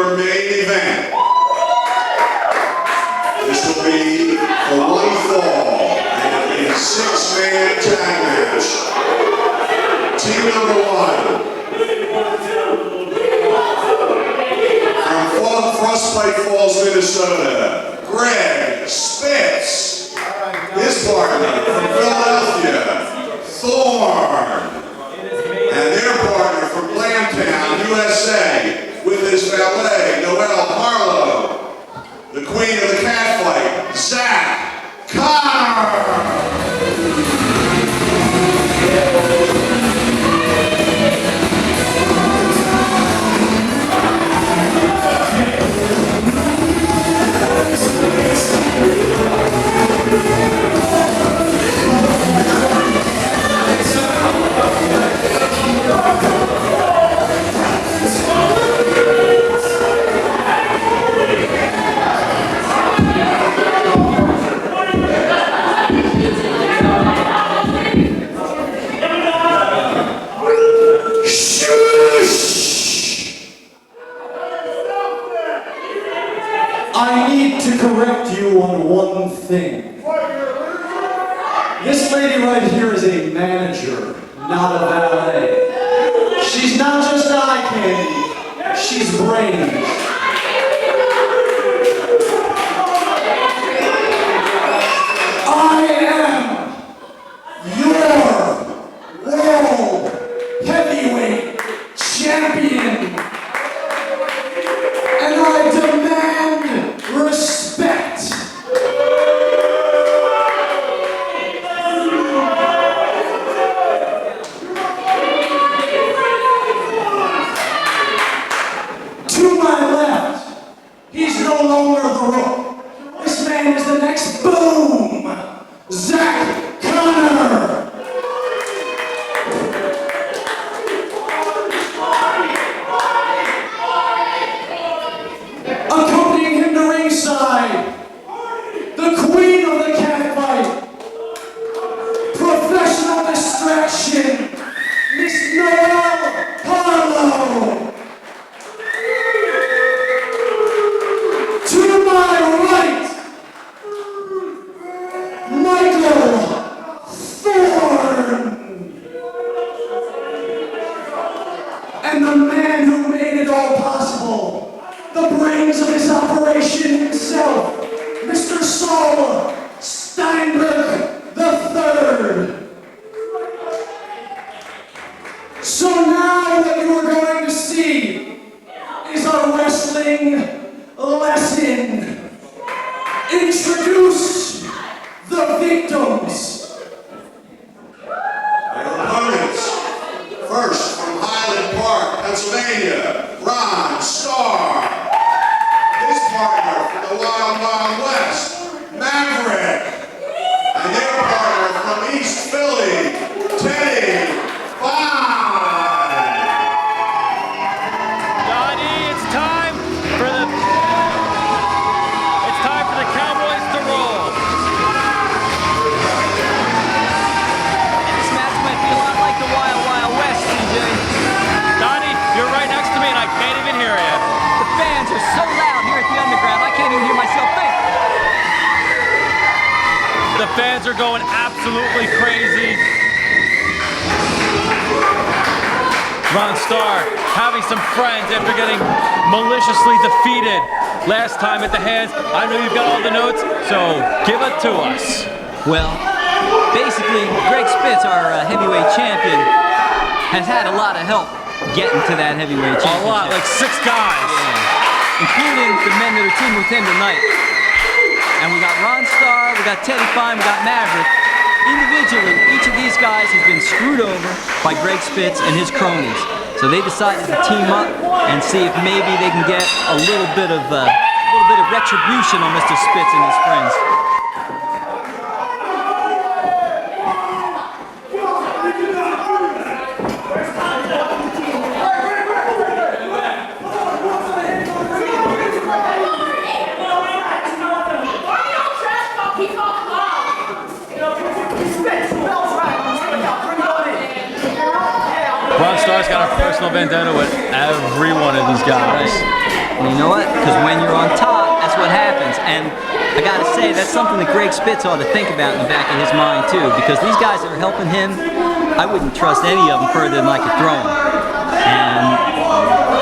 your main event. This will be for one fall and a 6-man tag match. Team number 1. From Frostbite Falls, Minnesota, Greg Spitz. His partner from Philadelphia, Thorn. And their partner from Blandtown, USA, with his valet, Noel Harlow. The queen of the catfight, Zach Connor. I need to correct you on one thing. This lady right here is a manager, not a valet. She's not just eye candy, she's brains. I am your world heavyweight champion. And I demand respect. To my left, he's no longer the Rook. This man is the next boom, Zach Connor. Accompanying him to ringside, the queen of the catfight, professional distraction, Miss Noel Harlow. To my right, Michael Thorn. And the man who made it all possible, the brains of his operation himself, Mr. Saul Steinberg III. So now what you are going to see is a wrestling lesson. Introduce the victims. Their opponents, first from Highland Park, Pennsylvania, Ron Starr. His partner from the Wild Wild West, Maverick. And their partner from East Philly, Teddy Fine. Donnie, it's time for the Cowboys to roll. This match might be a lot like the Wild Wild West, CJ. Donnie, you're right next to me and I can't even hear you. The fans are so loud here at the Underground, I can't even hear myself think. The fans are going absolutely crazy. Ron Starr having some friends after getting maliciously defeated last time at the hands. I know you've got all the notes, so give it to us. Well, basically, Greg Spitz, our heavyweight champion, has had a lot of help getting to that heavyweight championship. A lot, like 6 guys. Yeah. Including the men that are teamed with him tonight. And we got Ron Starr, we got Teddy Fine, we got Maverick. Individually, each of these guys has been screwed over by Greg Spitz and his cronies. So they decided to team up and see if maybe they can get a little bit of retribution on Mr. Spitz and his friends. Ron Starr's got a personal vendetta with every one of these guys. And you know what? Because when you're on top, that's what happens. And I gotta say, that's something that Greg Spitz ought to think about in the back of his mind too, because these guys that are helping him, I wouldn't trust any of them further than I could throw them. And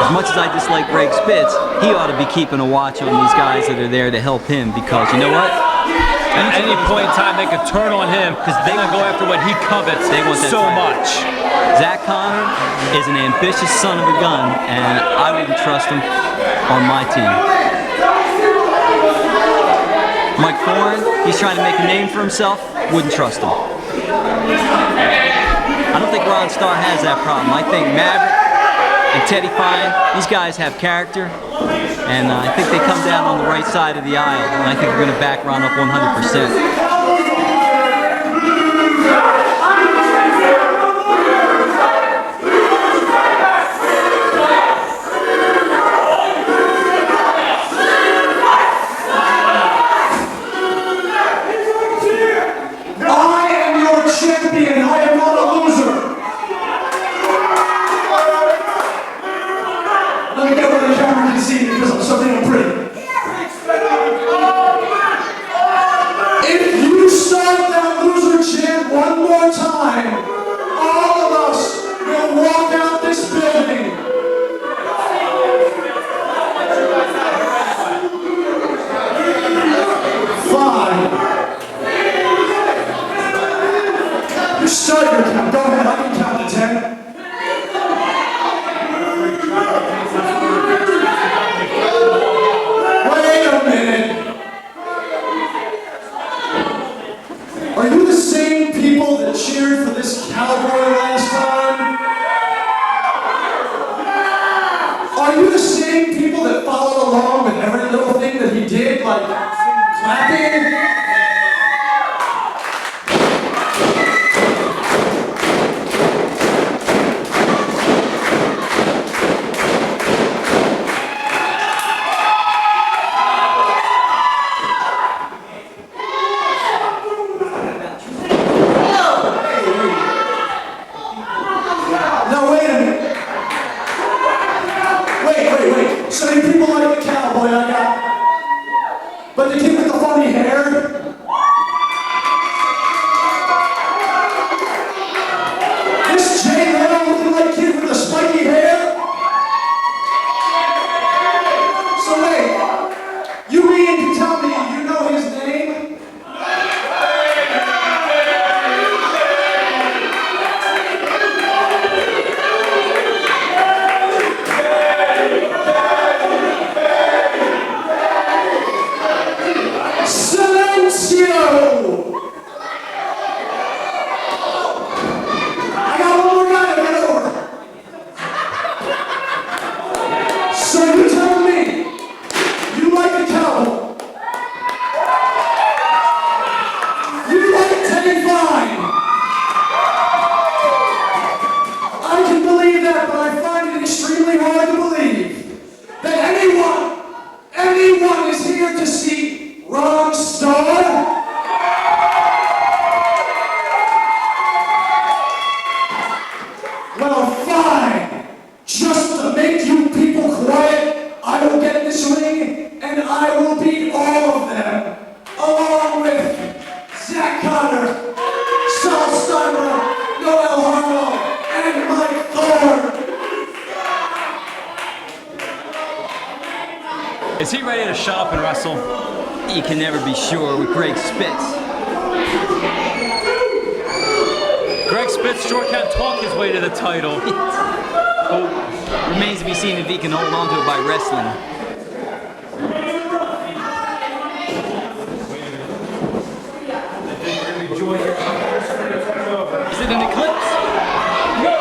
as much as I dislike Greg Spitz, he ought to be keeping a watch on these guys that are there to help him, because you know what? At any point in time, they could turn on him because they will go after what he covets. They want that so much. Zach Connor is an ambitious son of a gun, and I wouldn't trust him on my team. Mike Thorn, he's trying to make a name for himself. Wouldn't trust him. I don't think Ron Starr has that problem. I think Maverick and Teddy Fine, these guys have character, and I think they come down on the right side of the aisle, and I think we're going to back Ron up 100%. Is he ready to shut up and wrestle? You can never be sure with Greg Spitz. Greg Spitz sure can't talk his way to the title. Remains to be seen if he can hold on to it by wrestling. Is it an eclipse? No!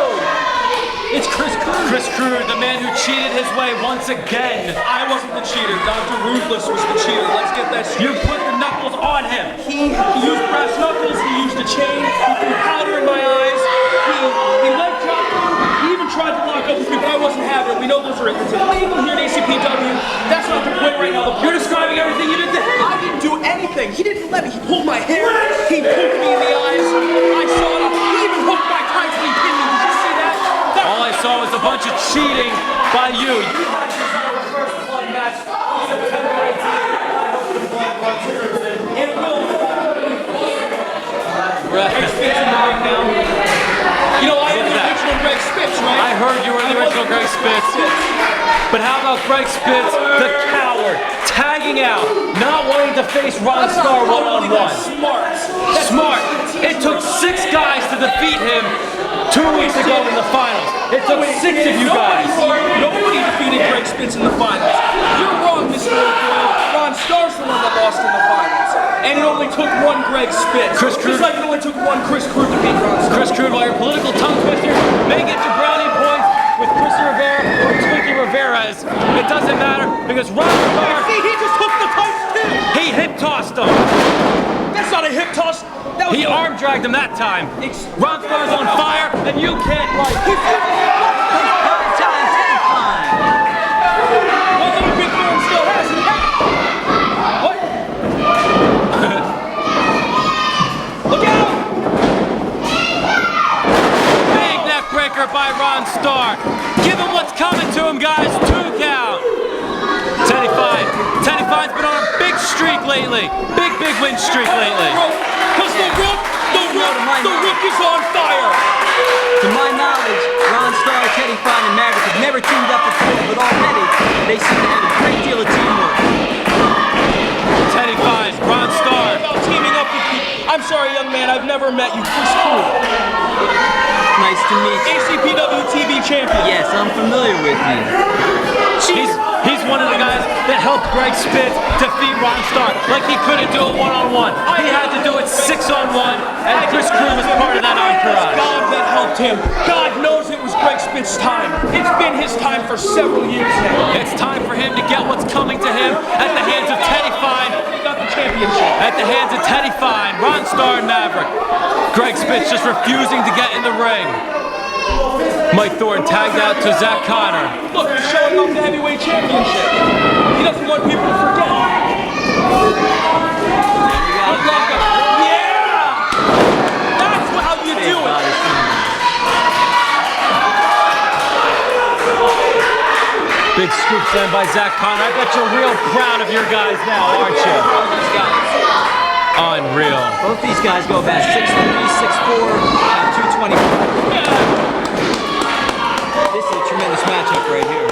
It's Chris Crude. Chris Crude, the man who cheated his way once again. I wasn't the cheater. Dr. Ruthless was the cheater. Let's get that straight. You put the knuckles on him. He used brass knuckles. He used a chain. He threw powder in my eyes. He leg dropped me. He even tried to lock up with me, but I wasn't having it. We know those are illegal here at ACPW. That's not the point right now. You're describing everything you did to him. I didn't do anything. He didn't let me. He pulled my hair. He poked me in the eyes. I saw it. He even hooked my tights and he pinned me. Did you see that? All I saw was a bunch of cheating by you. Right. Greg Spitz in the ring now. You know, I am the original Greg Spitz, right? I heard you were the original Greg Spitz. But how about Greg Spitz, the coward, tagging out, not wanting to face Ron Starr one-on-one? Smart. It took 6 guys to defeat him 2 weeks ago in the finals. It took 6 of you guys. Nobody defeated Greg Spitz in the finals. You're wrong, Mr. O'Doyle. Ron Starr's the one that lost in the finals. And it only took 1 Greg Spitz. Just like it only took 1 Chris Crude to beat Ron Starr. Chris Crude, while your political tongue twister may get you brownie points with Chris Rivera or Twinkie Rivera's, it doesn't matter because Ron Starr, See, he just took the tights too. he hip tossed him. That's not a hip toss. That was He arm dragged him that time. Ron Starr's on fire and you can't like. One little big Thorn still has it. What? Look out! Big neck breaker by Ron Starr. Give him what's coming to him, guys. 2 count. Teddy Fine. Teddy Fine's been on a big streak lately. Big win streak lately. Because the Rook is on fire. To my knowledge, Ron Starr, Teddy Fine, and Maverick have never teamed up before, but already they seem to have a great deal of teamwork. Teddy Fine, Ron Starr. About teaming up with you. I'm sorry, young man, I've never met you. Chris Crude. Nice to meet you. ACPW TV champion. Yes, I'm familiar with you. He's one of the guys that helped Greg Spitz defeat Ron Starr. Like he couldn't do it one-on-one. He had to do it 6-on-1, and Chris Crude was part of that entourage. God that helped him. God knows it was Greg Spitz's time. It's been his time for several years now. It's time for him to get what's coming to him at the hands of Teddy Fine. He got the championship. At the hands of Teddy Fine, Ron Starr, and Maverick. Greg Spitz just refusing to get in the ring. Mike Thorn tagged out to Zach Connor. Look, he's showing off the heavyweight championship. He doesn't want people to forget. Good luck. Yeah! That's how you do it. Big scoop slam by Zach Connor. I bet you're real proud of your guys now, aren't you? Unreal. Both these guys go about 6'3", 6'4", and 225. This is a tremendous matchup right here.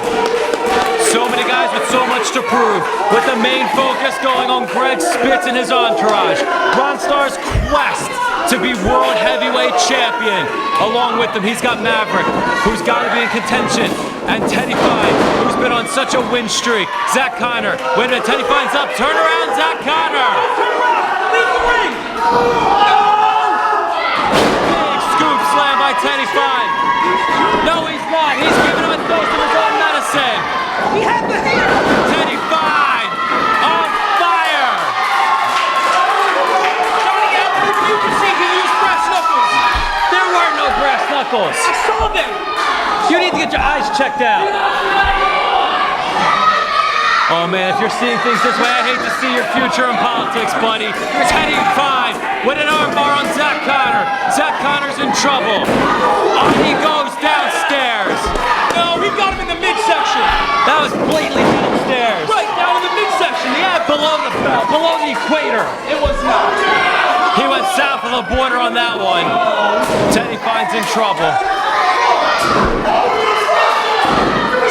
So many guys with so much to prove, with the main focus going on Greg Spitz and his entourage. Ron Starr's quest to be World Heavyweight Champion. Along with him, he's got Maverick, who's got to be in contention, and Teddy Fine, who's been on such a win streak. Zach Connor, wait a minute, Teddy Fine's up, turn around, Zach Connor! Leave the ring! Big scoop slam by Teddy Fine. No, he's not. He's giving him a dose of his own medicine. He had the hair! Teddy Fine on fire. Johnny Allen, you can see he used brass knuckles. There were no brass knuckles. I saw them. You need to get your eyes checked out. Oh man, if you're seeing things this way, I hate to see your future in politics, buddy. Teddy Fine with an armbar on Zach Connor. Zach Connor's in trouble. On he goes downstairs. No, he got him in the midsection. That was blatantly downstairs. Right down in the midsection. Yeah, below the belt, below the equator. It was not. He went south of the border on that one. Teddy Fine's in trouble.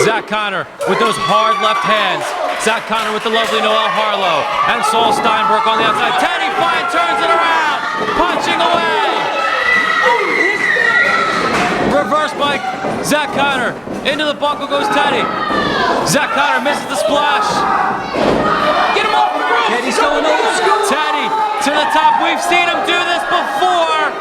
Zach Connor with those hard left hands. Zach Connor with the lovely Noel Harlow. And Saul Steinberg on the outside. Teddy Fine turns it around. Punching away. Reverse by Zach Connor. Into the buckle goes Teddy. Zach Connor misses the splash. Get him off the ropes. Teddy's going old school. Teddy to the top. We've seen him do this before.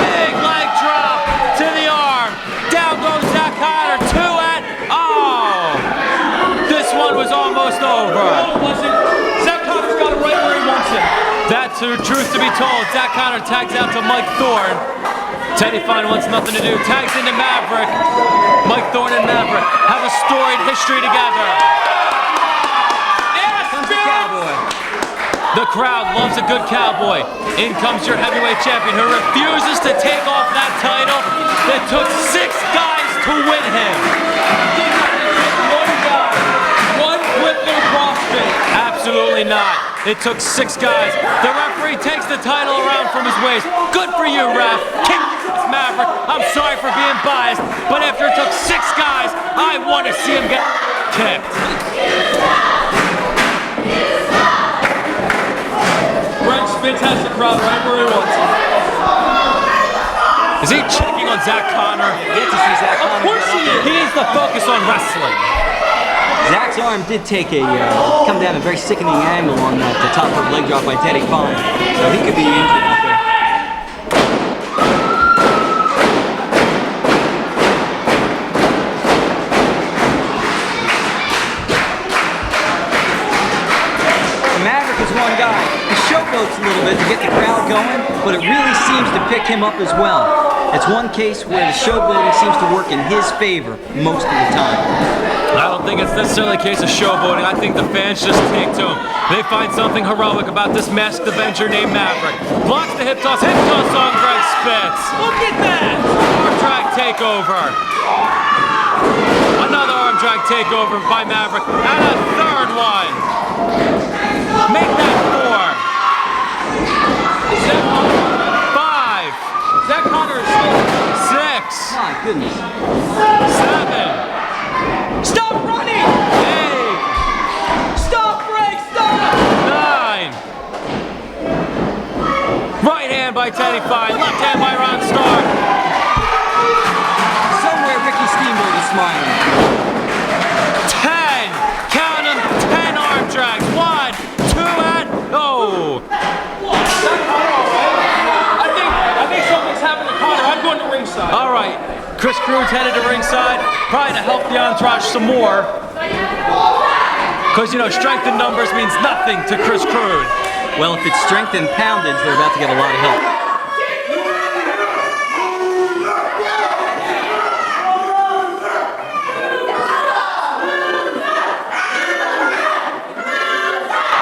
Big leg drop to the arm. Down goes Zach Connor. 2 and oh! This one was almost over. No, it wasn't. Zach Connor's got it right where he wants it. That's the truth to be told. Zach Connor tags out to Mike Thorn. Teddy Fine wants nothing to do. Tags into Maverick. Mike Thorn and Maverick have a storied history together. Yes, Cowboy. The crowd loves a good cowboy. In comes your heavyweight champion who refuses to take off that title that took 6 guys to win him. One guy, one quick little crossfade. Absolutely not. It took 6 guys. The referee takes the title around from his waist. Good for you, ref. Kick this Maverick. I'm sorry for being biased, but after it took 6 guys, I want to see him get kicked. Greg Spitz has the crowd right where he wants it. Is he checking on Zach Connor? Get to see Zach Connor. Of course he is. He needs to focus on wrestling. Zach's arm did take a come down a very sickening angle on that the top rope leg drop by Teddy Fine, so he could be injured out there. Maverick is one guy. He showboats a little bit to get the crowd going, but it really seems to pick him up as well. It's one case where the showboating seems to work in his favor most of the time. I don't think it's necessarily a case of showboating. I think the fans just take to him. They find something heroic about this masked Avenger named Maverick. Blocks the hip toss on Greg Spitz. Look at that! Arm drag takeover. Another arm drag takeover by Maverick. And a third one. Make that 4. 5. Zach Connor is still 6. My goodness. 7. Stop running! 8. Stop, Greg! Stop! 9. Right hand by Teddy Fine. Left hand by Ron Starr. Somewhere Ricky Steamboat is smiling. 10. Count them. 10 arm drags. 1, 2, and oh! I think something's happened to Connor. I'm going to ringside. All right. Chris Crude's headed to ringside, probably to help the entourage some more. Because, you know, strength in numbers means nothing to Chris Crude. Well, if it's strength and poundage, they're about to get a lot of help.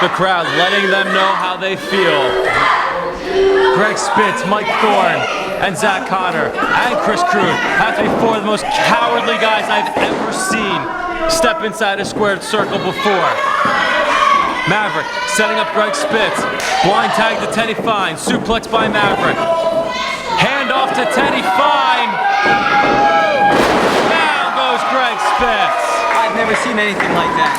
The crowd letting them know how they feel. Greg Spitz, Mike Thorn, and Zach Connor, and Chris Crude have to be 4 of the most cowardly guys I've ever seen step inside a squared circle before. Maverick setting up Greg Spitz. Blind tag to Teddy Fine. Suplex by Maverick. Hand off to Teddy Fine. Down goes Greg Spitz. I've never seen anything like that.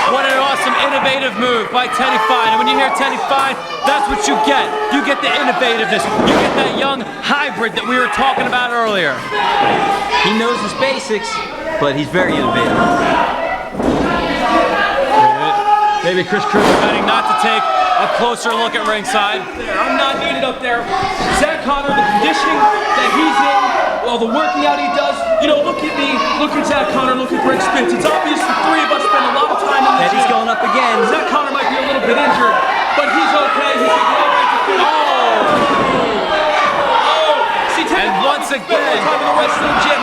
What an awesome, innovative move by Teddy Fine. And when you hear Teddy Fine, that's what you get. You get the innovativeness. You get that young hybrid that we were talking about earlier. He knows his basics, but he's very innovative. Maybe Chris Crude deciding not to take a closer look at ringside. I'm not needed up there. Zach Connor, the conditioning that he's in, well, the working out he does, you know, look at me, look at Zach Connor, look at Greg Spitz. It's obvious the 3 of us spend a lot of time in the Teddy's gym. going up again. Zach Connor might be a little bit injured, but he's okay. He's going to go right to finish. See, Teddy And once spent more again- time in the wrestling gym.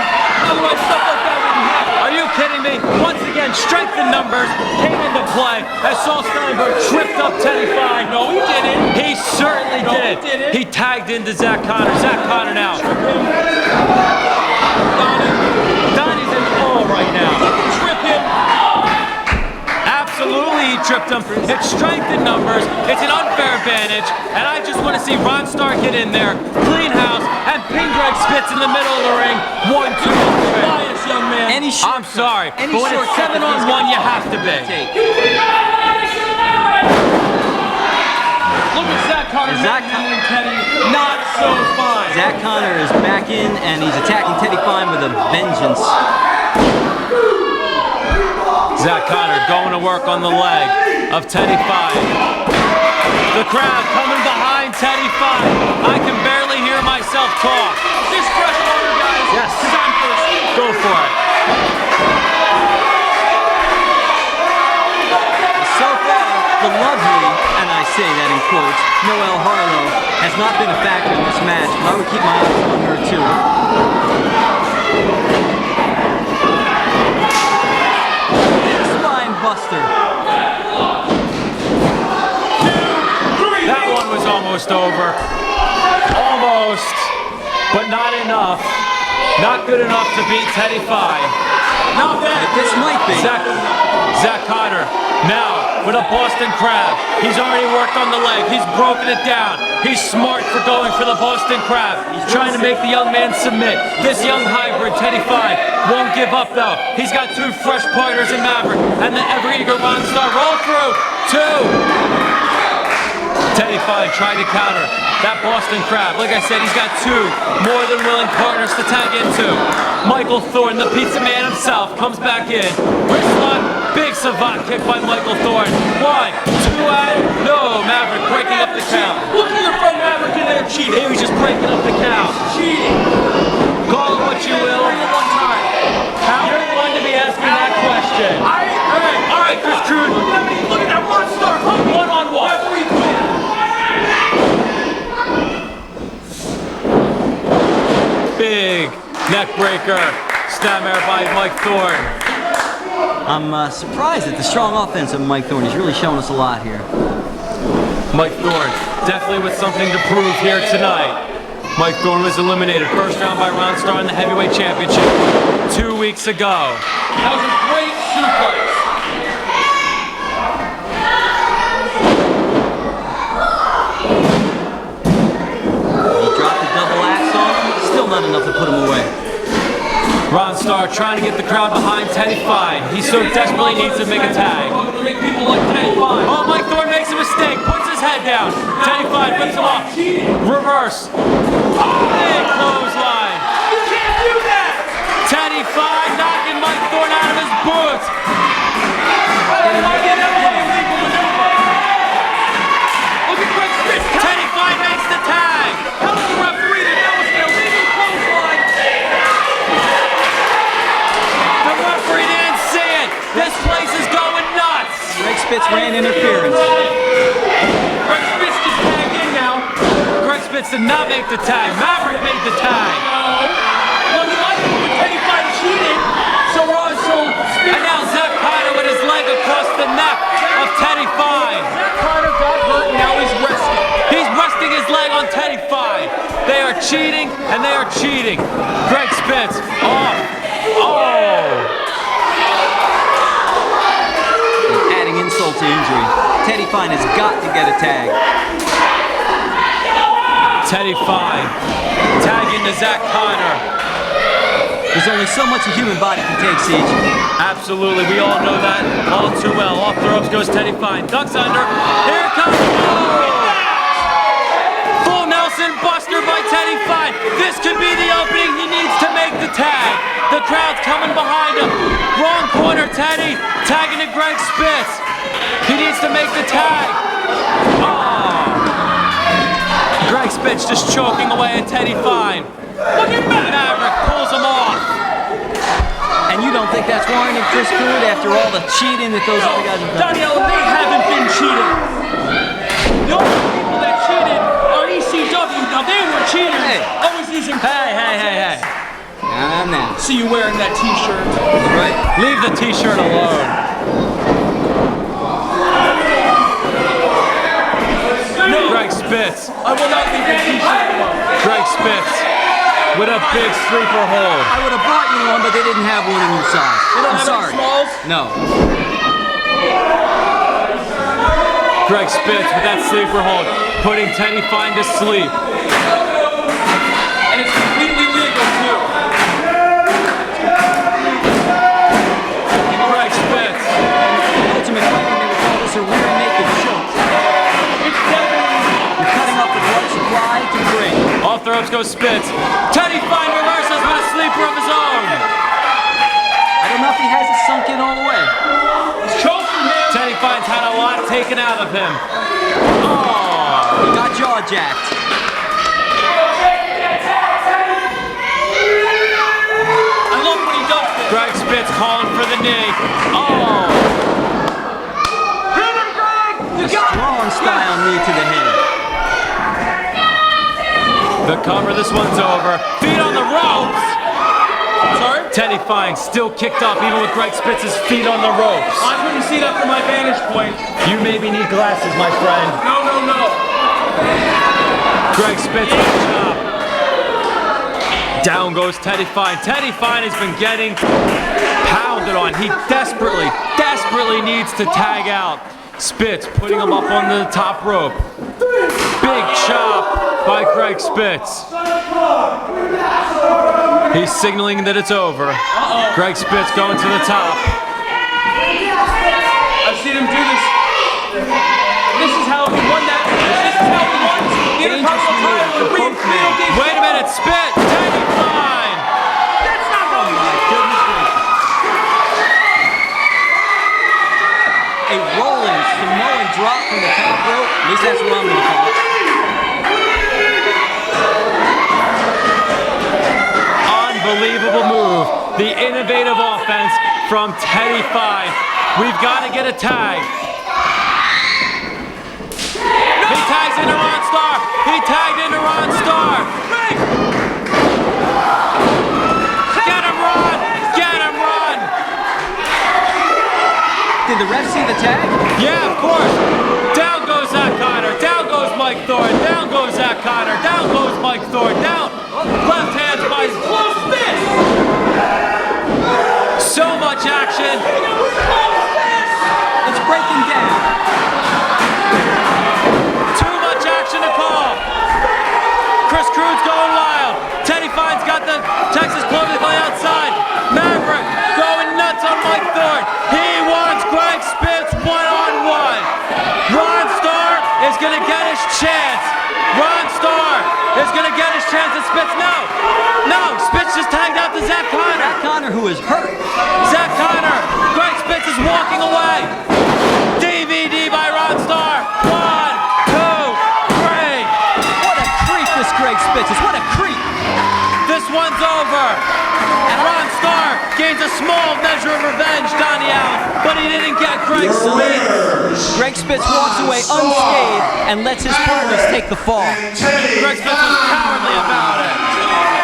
Otherwise, stuff like that wouldn't happen. Are you kidding me? Once again, strength in numbers came into play as Saul Steinberg tripped up Teddy Fine. No, he didn't. He certainly No, did. he didn't. He tagged into Zach Connor. Zach Connor now. Donnie's in all right now. Trip him. Absolutely, he tripped him. It's strength in numbers. It's an unfair advantage. And I just want to see Ron Starr get in there, clean house, and pin Greg Spitz in the middle of the ring. 1, 2, 3. Bias, young man. I'm sorry, Any but when it's shortcut 7 that on he's 1, gonna you have to be. take. Look at Zach Connor handling Teddy. Not so fine. Zach Connor is back in, and he's attacking Teddy Fine with a vengeance. Zach Connor going to work on the leg of Teddy Fine. The crowd coming behind Teddy Fine. I can barely hear myself talk. Is this fresh water, guys? Yes. Because I'm thirsty. Go for it. So far, the lovely, and I say that in quotes, Noelle Harlow has not been a factor in this match, but I would keep my eyes on her too. Spine buster. That one was almost over. Almost, but not enough. Not good enough to beat Teddy Fine. Not bad. This might be. Zach Connor now with a Boston Crab. He's already worked on the leg. He's broken it down. He's smart for going for the Boston Crab. He's trying to make the young man submit. This young hybrid, Teddy Fine, won't give up though. He's got two fresh partners in Maverick and the ever-eager Ron Starr. Roll through. Two. Teddy Fine trying to counter that Boston Crab. Like I said, he's got two more than willing partners to tag into. Michael Thorn, the pizza man himself, comes back in. Wrist lock, big savant kick by Michael Thorn. 1, 2, and no. Maverick breaking up the count. Look at your friend Maverick in there cheating. He was just breaking up the count. Cheating. Call it what you will. One time. You're the one to be asking that question. All right, Chris Crude. Look at that Ron Starr. One-on-one. Big neck breaker. Snapmare by Mike Thorn. I'm surprised at the strong offense of Mike Thorn. He's really showing us a lot here. Mike Thorn definitely with something to prove here tonight. Mike Thorn was eliminated first round by Ron Starr in the heavyweight championship 2 weeks ago. That was a great suplex. He dropped the double axe on him. Still not enough to put him away. Ron Starr trying to get the crowd behind Teddy Fine. He so desperately needs to make a tag. Make people like Teddy Fine. Oh, Mike Thorn makes a mistake, puts his head down. Teddy Fine rips him off. Reverse. Big clothesline. You can't do that. Teddy Fine knocking Mike Thorn out of his boots. Look at Greg Spitz. Teddy Fine makes the tag. Tell the referee that that was an illegal clothesline. The referee didn't see it. This place is going nuts. Greg Spitz ran interference. Greg Spitz just tagged in now. Greg Spitz did not make the tag. Maverick made the tag. Look, he liked it when Teddy Fine cheated. So Spitz. And now Zach Carter with his leg across the neck of Teddy Fine. Zach Carter got hurt and now he's resting. He's resting his leg on Teddy Fine. They are cheating and they are cheating. Greg Spitz off. Oh. Adding insult to injury. Teddy Fine has got to get a tag. Teddy Fine tagging to Zach Carter. There's only so much a human body can take, Siege. Absolutely, we all know that all too well. Off the ropes goes Teddy Fine. Ducks under. Here comes the full Nelson Buster by Teddy Fine. This could be the opening. He needs to make the tag. The crowd's coming behind him. Wrong corner, Teddy. Tagging to Greg Spitz. He needs to make the tag. Oh. Greg Spitz just choking away at Teddy Fine. Look at Maverick pulls him off. And you don't think that's warranted, Chris Crude, after all the cheating that those other guys have done? Danielle, they haven't been cheating. The only people that cheated are ECW. Now they were cheaters. Hey. Always using. Hey. Now. See you wearing that T-shirt. That's right. Leave the T-shirt alone. No. Greg Spitz. I will not leave the T-shirt alone. Greg Spitz with a big sleeper hold. I would have brought you one, but they didn't have one in your size. They don't I'm have sorry. any smalls? No. Greg Spitz with that sleeper hold, putting Teddy Fine to sleep. And it's completely legal too. Greg Spitz. Ultimate Fighting, they would call this a rear naked choke. It's definitely. You're cutting off the blood supply to the brain. Off the ropes goes Spitz. Teddy Fine reverses with a sleeper of his own. I don't know if he has it sunk in all the way. It's choking him. Teddy Fine's had a lot taken out of him. Oh. He got jaw jacked. I love when he does this. Greg Spitz calling for the knee. Oh. Hit him, Greg. You got it. Strong style knee to the head. The cover, this one's over. Feet on the ropes. Sorry? Teddy Fine still kicked off even with Greg Spitz's feet on the ropes. I couldn't see that from my vantage point. You maybe need glasses, my friend. No. Greg Spitz with a chop. Down goes Teddy Fine. Teddy Fine has been getting pounded on. He desperately needs to tag out. Spitz putting him up on the top rope. Big chop by Greg Spitz. He's signaling that it's over. Greg Spitz going to the top. I've seen him do this. This is how he won that. This is how he won the Intercontinental title. Wait a minute, Spitz, Teddy Fine. That's not how he won. A rolling Samoan drop from the top rope. At least that's what I'm going to call it. Unbelievable move. The innovative offense from Teddy Fine. We've got to get a tag. He tags into Ron Starr. He tagged into Ron Starr. Get him, Ron. Get him, Ron. Did the ref see the tag? Yeah, of course. Down goes Zach Connor. Down goes Mike Thorn. Down goes Zach Connor. Down goes Mike Thorn. Down. Left hand by close fist. So much action. It's breaking down. Too much action to call. Chris Crude's going wild. Teddy Fine's got the Texas clothing on the outside. Maverick going nuts on Mike Thorn. He wants Greg Spitz one-on-one. Ron Starr is going to get his chance. Ron Starr is going to get his chance at Spitz. No, Spitz just tagged out to Zach Connor. Zach Connor, who is hurt. Zach Connor, Greg Spitz is walking away. DVD by Ron Starr. 1, 2, 3. What a creep this Greg Spitz is. What a creep. This one's over. And Ron Starr gains a small measure of revenge, Donnie Allen, but he didn't get Greg Your Spitz. winners, Greg Spitz walks away Ron Starr unscathed and lets his partners take the fall. and Teddy Greg Spitz was Fine. cowardly about it.